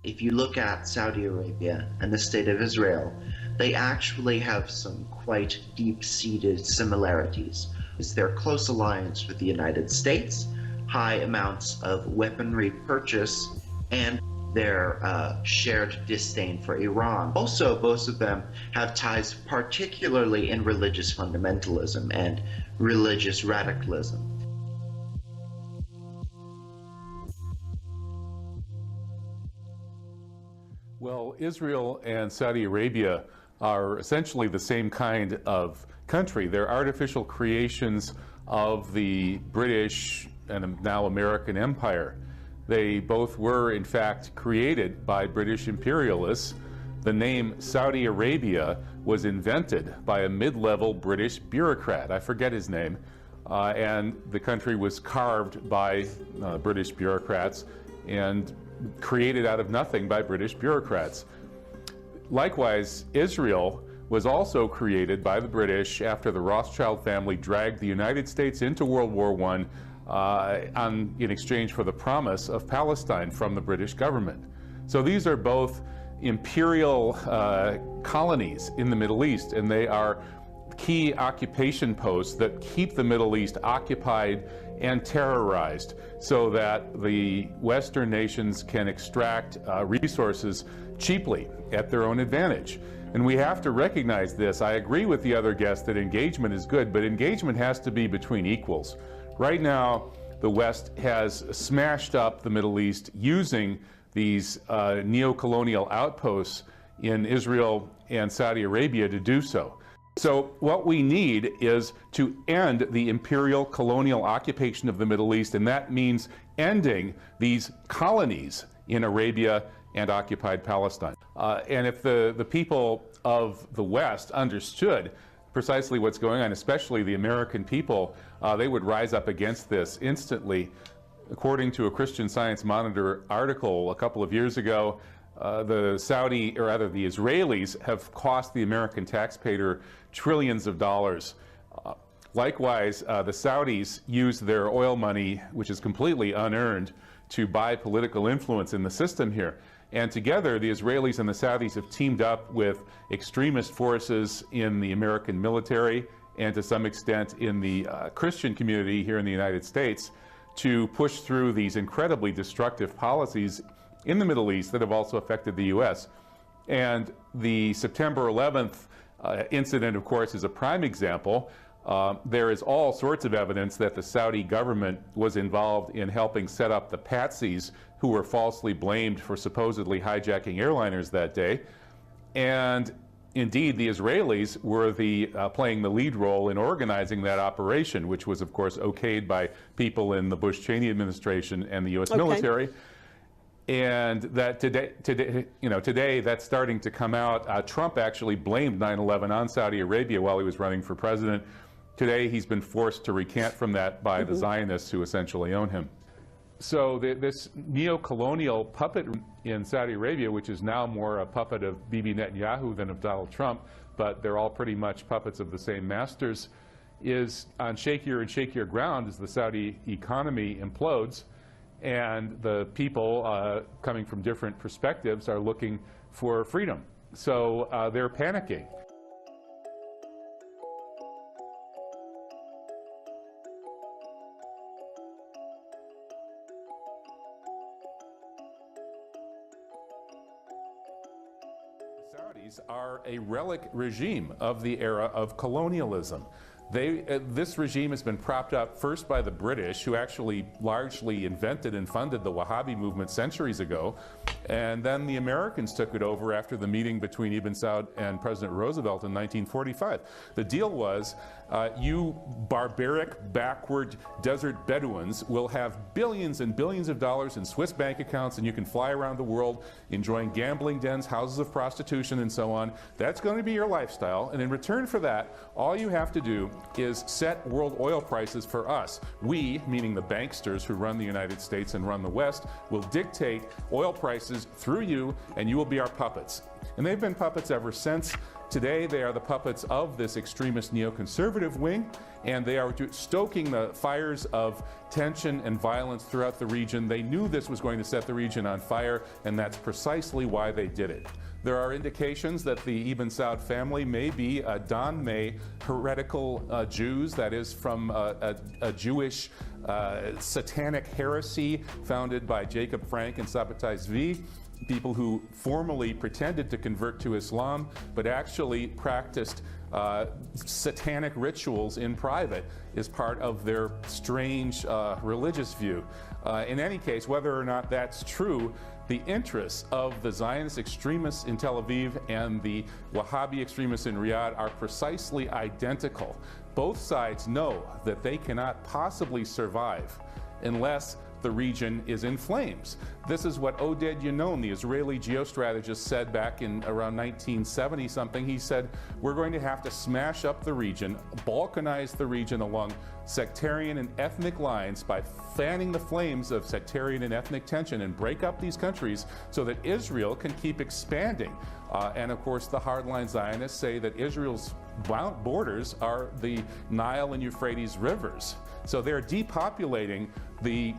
If you look at Saudi Arabia and the state of Israel, they actually have some quite deep-seated similarities. It's their close alliance with the United States, high amounts of weaponry purchase, and their shared disdain for Iran. Also, both of them have ties particularly in religious fundamentalism and religious radicalism. Well, Israel and Saudi Arabia are essentially the same kind of country. They're artificial creations of the British and now American Empire. They both were, in fact, created by British imperialists. The name Saudi Arabia was invented by a mid-level British bureaucrat. I forget his name. And the country was carved by British bureaucrats and created out of nothing by British bureaucrats. Likewise, Israel was also created by the British after the Rothschild family dragged the United States into World War I in exchange for the promise of Palestine from the British government. So these are both imperial colonies in the Middle East, and they are key occupation posts that keep the Middle East occupied and terrorized so that the Western nations can extract resources cheaply at their own advantage. And we have to recognize this. I agree with the other guests that engagement is good, but engagement has to be between equals. Right now, the West has smashed up the Middle East using these neo-colonial outposts in Israel and Saudi Arabia to do so. So what we need is to end the imperial colonial occupation of the Middle East, and that means ending these colonies in Arabia and occupied Palestine. And if the people of the West understood precisely what's going on, especially the American people, they would rise up against this instantly. According to a Christian Science Monitor article a couple of years ago, the Israelis have cost the American taxpayer trillions of dollars. Likewise, the Saudis use their oil money, which is completely unearned, to buy political influence in the system here. And together, the Israelis and the Saudis have teamed up with extremist forces in the American military and to some extent in the Christian community here in the United States to push through these incredibly destructive policies in the Middle East that have also affected the U.S. And the September 11th incident, of course, is a prime example. There is all sorts of evidence that the Saudi government was involved in helping set up the patsies who were falsely blamed for supposedly hijacking airliners that day. And indeed, the Israelis were playing the lead role in organizing that operation, which was, of course, okayed by people in the Bush-Cheney administration and the U.S. military. And that today that's starting to come out. Trump actually blamed 9/11 on Saudi Arabia while he was running for president. Today he's been forced to recant from that by the Zionists who essentially own him. So this neo-colonial puppet in Saudi Arabia, which is now more a puppet of Bibi Netanyahu than of Donald Trump, but they're all pretty much puppets of the same masters, is on shakier and shakier ground as the Saudi economy implodes. And the people coming from different perspectives are looking for freedom. So they're panicking. The Saudis are a relic regime of the era of colonialism. This regime has been propped up first by the British, who actually largely invented and funded the Wahhabi movement centuries ago, and then the Americans took it over after the meeting between Ibn Saud and President Roosevelt in 1945. The deal was, you barbaric, backward desert Bedouins will have billions and billions of dollars in Swiss bank accounts, and you can fly around the world enjoying gambling dens, houses of prostitution, and so on. That's going to be your lifestyle, and in return for that, all you have to do is set world oil prices for us. We, meaning the banksters who run the United States and run the West, will dictate oil prices through you, and you will be our puppets. And they've been puppets ever since. Today, they are the puppets of this extremist neoconservative wing, and they are stoking the fires of tension and violence throughout the region. They knew this was going to set the region on fire, and that's precisely why they did it. There are indications that the Ibn Saud family may be Donmei heretical Jews, that is from a Jewish satanic heresy founded by Jacob Frank and Sabbatai Zvi, people who formally pretended to convert to Islam, but actually practiced satanic rituals in private as part of their strange religious view. In any case, whether or not that's true, the interests of the Zionist extremists in Tel Aviv and the Wahhabi extremists in Riyadh are precisely identical. Both sides know that they cannot possibly survive unless the region is in flames. This is what Oded Yinon, the Israeli geostrategist, said back in around 1970 something. He said, we're going to have to smash up the region, balkanize the region along sectarian and ethnic lines by fanning the flames of sectarian and ethnic tension and break up these countries so that Israel can keep expanding. And of course, the hardline Zionists say that Israel's borders are the Nile and Euphrates rivers. So they're depopulating the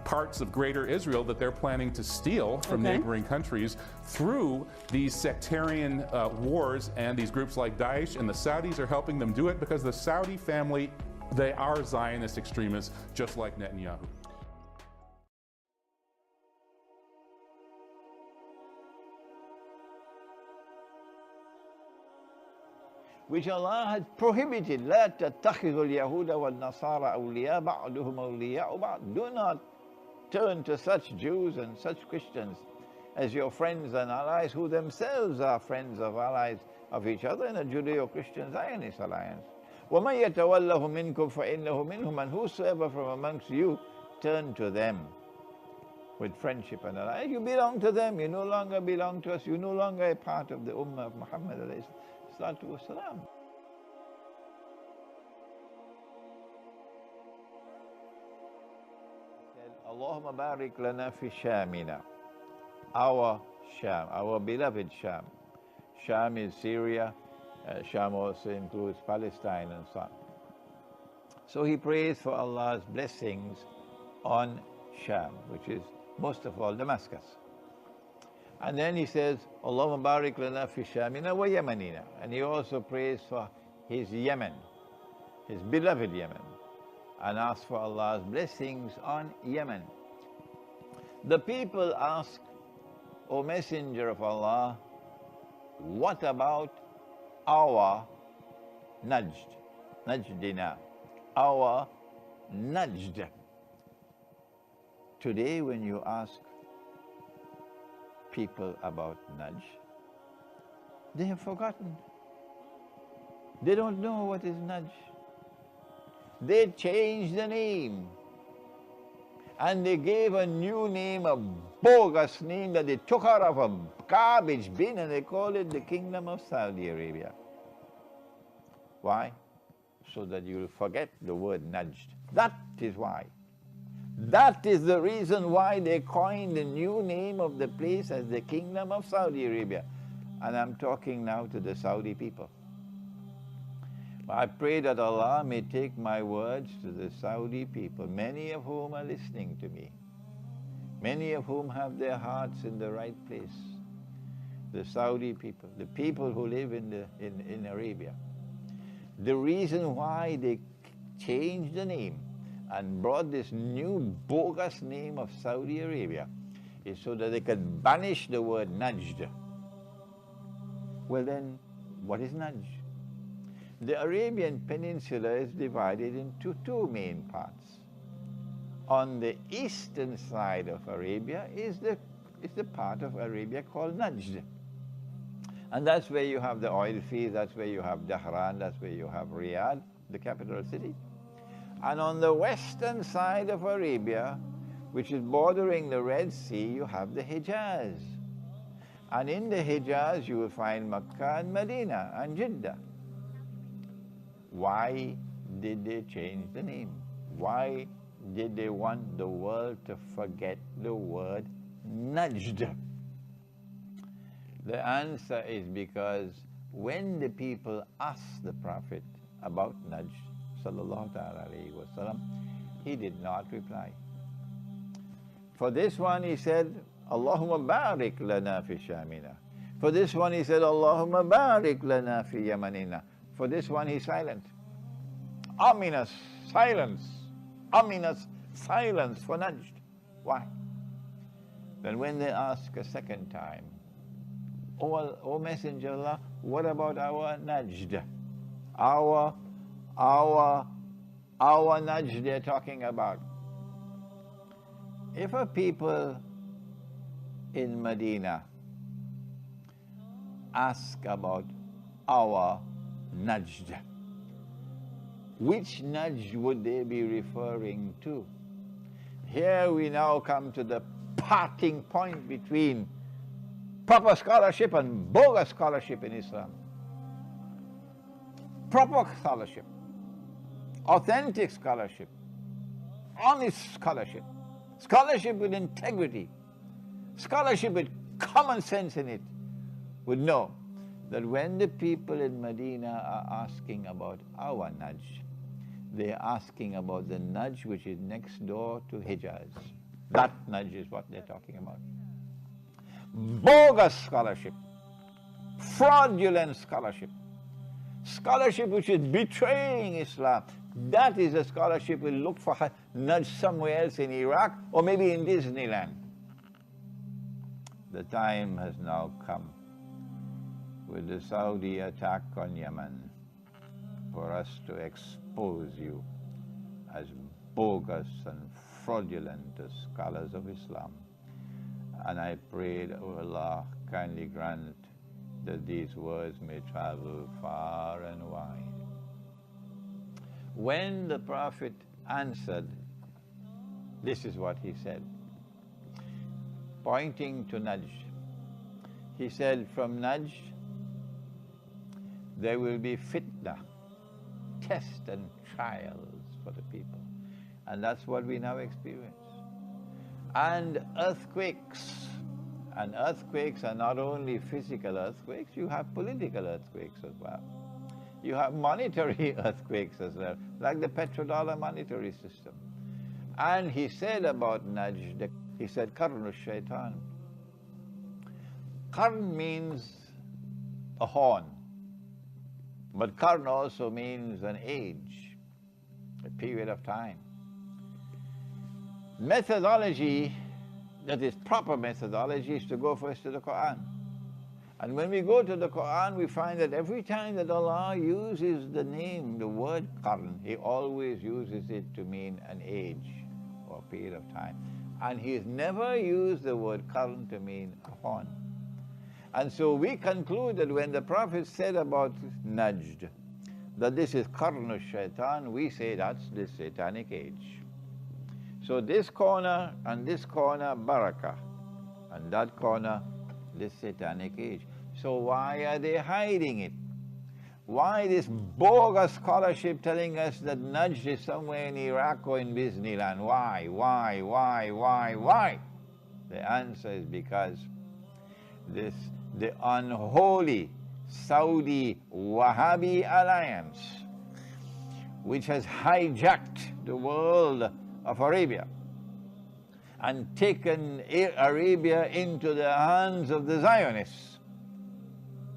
parts of greater Israel that they're planning to steal from neighboring countries through these sectarian wars and these groups like Daesh, and the Saudis are helping them do it because the Saudi family, they are Zionist extremists, just like Netanyahu. Which Allah has prohibited. لا تتخذوا اليهود والنصارى أولياء بعضهم أولياء بعض. Do not turn to such Jews and such Christians as your friends and allies, who themselves are friends of allies of each other in a Judeo-Christian Zionist alliance. وَمَنْ يَتَوَلَّهُ مِنْكُمْ فَإِنَّهُ مِنْهُمْ. And whosoever from amongst you turn to them with friendship and alliance, you belong to them. You no longer belong to us. You're no longer a part of the Ummah of Muhammad alayhi salatu wasalam. Allahumma barik lana fi Shamina. Our Sham, our beloved Sham. Sham is Syria. Sham also includes Palestine and so on. So he prays for Allah's blessings on Sham, which is most of all Damascus. And then he says, Allahumma barik lana fi Shamina wa Yamanina. And he also prays for his Yemen, his beloved Yemen, and asks for Allah's blessings on Yemen. The people ask, O Messenger of Allah, what about our Najdina, our Najd? Today when you ask people about Najd, they have forgotten. They don't know what is Najd. They changed the name. And they gave a new name, a bogus name that they took out of a garbage bin, and they called it the Kingdom of Saudi Arabia. Why? So that you'll forget the word Najd. That is why. That is the reason why they coined the new name of the place as the Kingdom of Saudi Arabia. And I'm talking now to the Saudi people. I pray that Allah may take my words to the Saudi people, many of whom are listening to me, many of whom have their hearts in the right place. The Saudi people, the people who live in Arabia. The reason why they changed the name and brought this new bogus name of Saudi Arabia is so that they could banish the word Najd. Well then, what is Najd? The Arabian Peninsula is divided into two main parts. On the eastern side of Arabia is the part of Arabia called Najd. And that's where you have the oil fields, that's where you have Dhahran, that's where you have Riyadh, the capital city. And on the western side of Arabia, which is bordering the Red Sea, you have the Hijaz. And in the Hijaz you will find Makkah and Medina and Jeddah. Why did they change the name? Why did they want the world to forget the word Najd? The answer is because when the people asked the Prophet about Najd, sallallahu alayhi wasallam, he did not reply. For this one he said, Allahumma barik lana fi Shamina. For this one he said, Allahumma barik lana fi Yamanina. For this one he's silent. Ominous silence. Ominous silence for Najd. Why? Then when they ask a second time, O Messenger of Allah, what about our Najd? Our Najd they're talking about. If a people in Medina ask about our Najd, which Najd would they be referring to? Here we now come to the parting point between proper scholarship and bogus scholarship in Islam. Proper scholarship, authentic scholarship, honest scholarship, scholarship with integrity, scholarship with common sense in it, would know that when the people in Medina are asking about our Najd, they're asking about the Najd which is next door to Hijaz. That Najd is what they're talking about. Bogus scholarship, fraudulent scholarship, scholarship which is betraying Islam. That is a scholarship we'll look for Najd somewhere else in Iraq or maybe in Disneyland. The time has now come with the Saudi attack on Yemen for us to expose you as bogus and fraudulent as scholars of Islam. And I pray that, oh Allah, kindly grant that these words may travel far and wide. When the Prophet answered, this is what he said, pointing to Najd. He said, from Najd there will be fitna, test and trials for the people. And that's what we now experience. And earthquakes. And earthquakes are not only physical earthquakes, you have political earthquakes as well. You have monetary earthquakes as well, like the petrodollar monetary system. And he said about Najd, he said, Qarnu Shaitan. Qarn means a horn, but Qarn also means an age, a period of time. Methodology, that is proper methodology, is to go first to the Quran. And when we go to the Quran, we find that every time that Allah uses the name, the word Qarn, He always uses it to mean an age or a period of time. And He has never used the word Qarn to mean a horn. And so we conclude that when the Prophet said about Najd, that this is Qarnu Shaitan, we say that's the satanic age. So this corner and this corner, Barakah, and that corner, this satanic age. So why are they hiding it? Why this bogus scholarship telling us that Najd is somewhere in Iraq or in Disneyland? Why? The answer is because the unholy Saudi Wahhabi alliance, which has hijacked the world of Arabia and taken Arabia into the hands of the Zionists,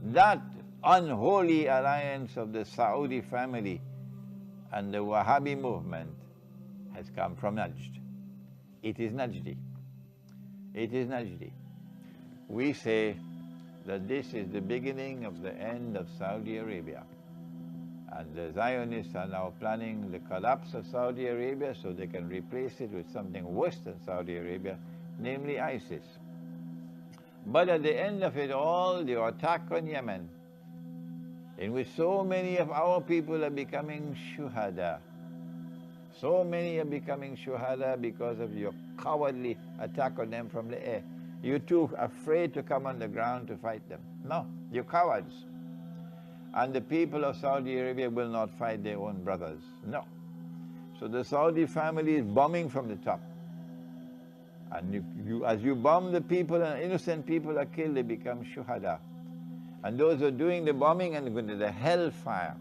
that unholy alliance of the Saudi family and the Wahhabi movement has come from Najd. It is Najdi. It is Najdi. We say that this is the beginning of the end of Saudi Arabia. And the Zionists are now planning the collapse of Saudi Arabia so they can replace it with something worse than Saudi Arabia, namely ISIS. But at the end of it all, the attack on Yemen, in which so many of our people are becoming shuhada. So many are becoming shuhada because of your cowardly attack on them from the air. You're too afraid to come on the ground to fight them. No, you're cowards. And the people of Saudi Arabia will not fight their own brothers. No. So the Saudi family is bombing from the top. And as you bomb the people and innocent people are killed, they become shuhada. And those who are doing the bombing are going to the hellfire.